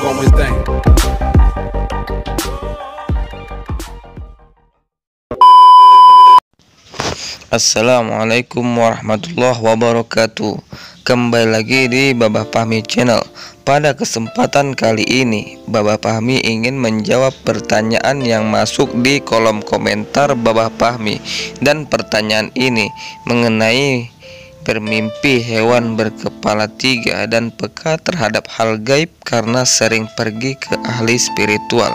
como tem. Assalamualaikum warahmatullahi wabarakatuh. Kembali lagi di Babah Fahmi Channel. Pada kesempatan kali ini, Babah Fahmi ingin menjawab pertanyaan yang masuk di kolom komentar Babah Fahmi. Dan pertanyaan ini mengenai bermimpi hewan berkepala 3 dan peka terhadap hal gaib karena sering pergi ke ahli spiritual.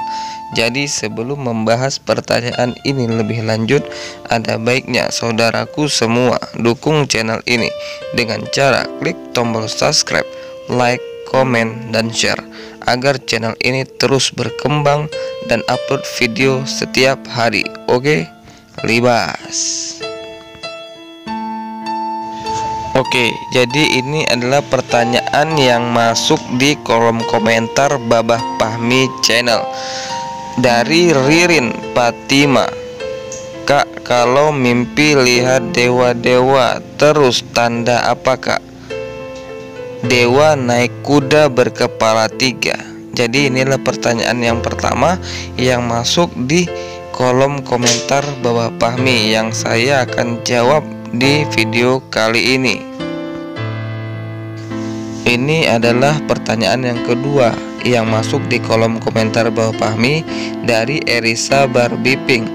Jadi sebelum membahas pertanyaan ini lebih lanjut, ada baiknya saudaraku semua dukung channel ini dengan cara klik tombol subscribe, like, komen, dan share agar channel ini terus berkembang dan upload video setiap hari. Oke, libas. Oke, jadi ini adalah pertanyaan yang masuk di kolom komentar Babah Fahmi Channel dari Ririn Fatima. Kak, kalau mimpi lihat dewa-dewa terus tanda apa, Kak? Dewa naik kuda berkepala 3. Jadi inilah pertanyaan yang pertama yang masuk di kolom komentar Babah Fahmi yang saya akan jawab di video kali ini. Ini adalah pertanyaan yang kedua yang masuk di kolom komentar Babah Fahmi dari Erisa Barbiping.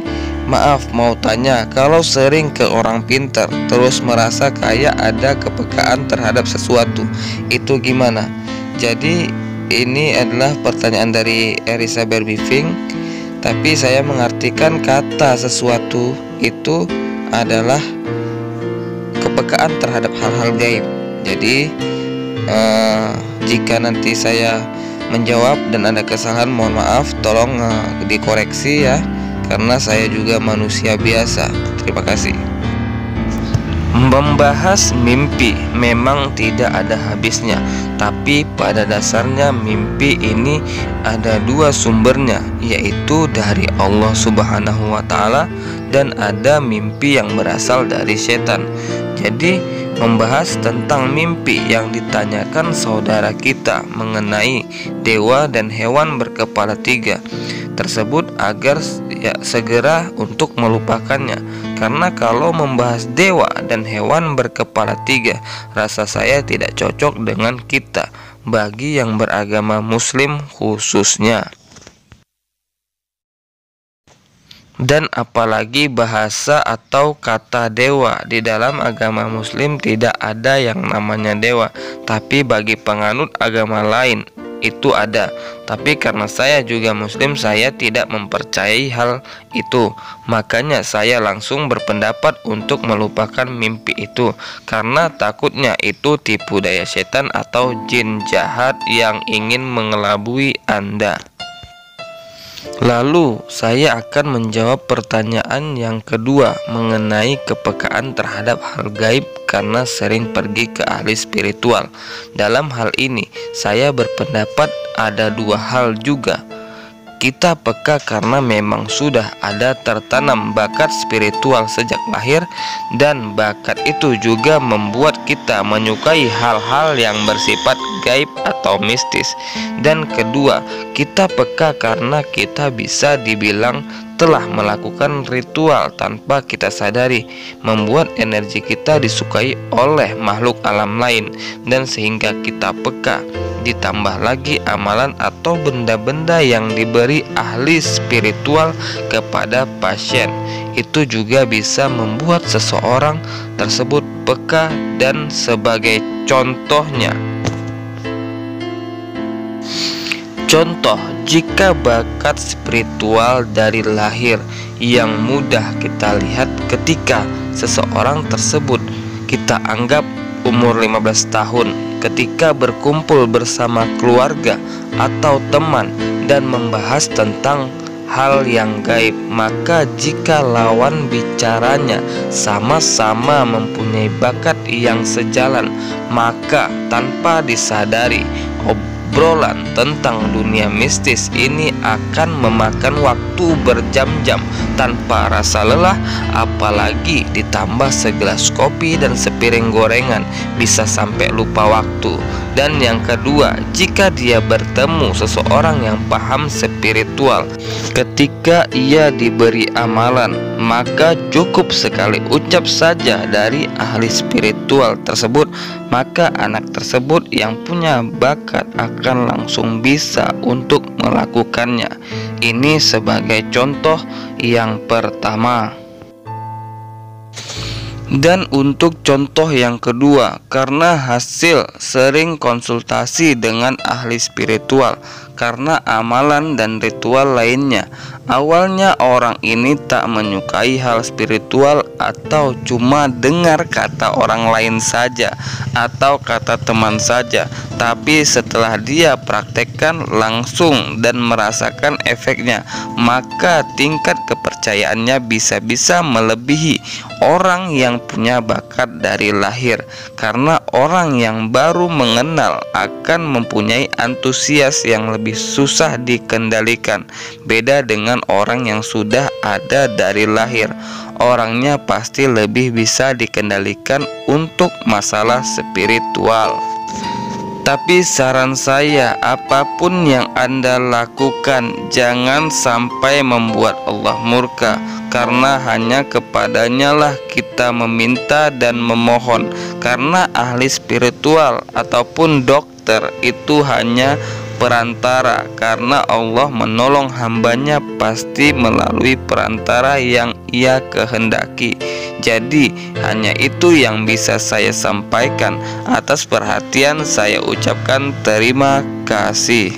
Maaf mau tanya, kalau sering ke orang pintar terus merasa kayak ada kepekaan terhadap sesuatu, itu gimana? Jadi ini adalah pertanyaan dari Erisa Barbiping, tapi saya mengartikan kata sesuatu itu adalah kepekaan terhadap hal-hal gaib. Jadi jika nanti saya menjawab dan ada kesalahan, mohon maaf, tolong dikoreksi ya, karena saya juga manusia biasa. Terima kasih. Membahas mimpi memang tidak ada habisnya, tapi pada dasarnya mimpi ini ada dua sumbernya, yaitu dari Allah Subhanahu wa Ta'ala dan ada mimpi yang berasal dari setan. Jadi membahas tentang mimpi yang ditanyakan saudara kita mengenai dewa dan hewan berkepala 3 tersebut agar segera untuk melupakannya, karena kalau membahas dewa dan hewan berkepala 3 rasa saya tidak cocok dengan kita bagi yang beragama muslim khususnya. Dan apalagi bahasa atau kata dewa, di dalam agama muslim tidak ada yang namanya dewa, tapi bagi penganut agama lain itu ada. Tapi karena saya juga muslim, saya tidak mempercayai hal itu. Makanya saya langsung berpendapat untuk melupakan mimpi itu, karena takutnya itu tipu daya setan atau jin jahat yang ingin mengelabui Anda. Lalu saya akan menjawab pertanyaan yang kedua mengenai kepekaan terhadap hal gaib karena sering pergi ke ahli spiritual. Dalam hal ini saya berpendapat ada dua hal juga. Kita peka karena memang sudah ada tertanam bakat spiritual sejak lahir, dan bakat itu juga membuat kita menyukai hal-hal yang bersifat gaib atau mistis. Dan kedua, kita peka karena kita bisa dibilang telah melakukan ritual tanpa kita sadari, membuat energi kita disukai oleh makhluk alam lain, dan sehingga kita peka. Ditambah lagi amalan atau benda-benda yang diberi ahli spiritual kepada pasien, itu juga bisa membuat seseorang tersebut peka. Dan sebagai contohnya, contoh, jika bakat spiritual dari lahir yang mudah kita lihat ketika seseorang tersebut kita anggap umur 15 tahun, ketika berkumpul bersama keluarga atau teman dan membahas tentang hal yang gaib, maka jika lawan bicaranya sama-sama mempunyai bakat yang sejalan, maka tanpa disadari obrolan tentang dunia mistis ini akan memakan waktu berjam-jam tanpa rasa lelah, apalagi ditambah segelas kopi dan sepiring gorengan, bisa sampai lupa waktu. Dan yang kedua, jika dia bertemu seseorang yang paham spiritual, ketika ia diberi amalan, maka cukup sekali ucap saja dari ahli spiritual tersebut, maka anak tersebut yang punya bakat akan langsung bisa untuk melakukannya. Ini sebagai contoh yang pertama. Dan untuk contoh yang kedua, karena hasil sering konsultasi dengan ahli spiritual karena amalan dan ritual lainnya, awalnya orang ini tak menyukai hal spiritual atau cuma dengar kata orang lain saja atau kata teman saja, tapi setelah dia praktekkan langsung dan merasakan efeknya, maka tingkat kepercayaannya bisa-bisa melebihi orang yang punya bakat dari lahir. Karena orang yang baru mengenal akan mempunyai antusias yang lebih susah dikendalikan, beda dengan orang yang sudah ada dari lahir. Orangnya pasti lebih bisa dikendalikan untuk masalah spiritual. Tapi saran saya, apapun yang Anda lakukan, jangan sampai membuat Allah murka, karena hanya kepadanya lah kita meminta dan memohon. Karena ahli spiritual ataupun dokter itu hanya perantara, karena Allah menolong hambanya pasti melalui perantara yang ia kehendaki. Jadi hanya itu yang bisa saya sampaikan. Atas perhatian saya ucapkan terima kasih.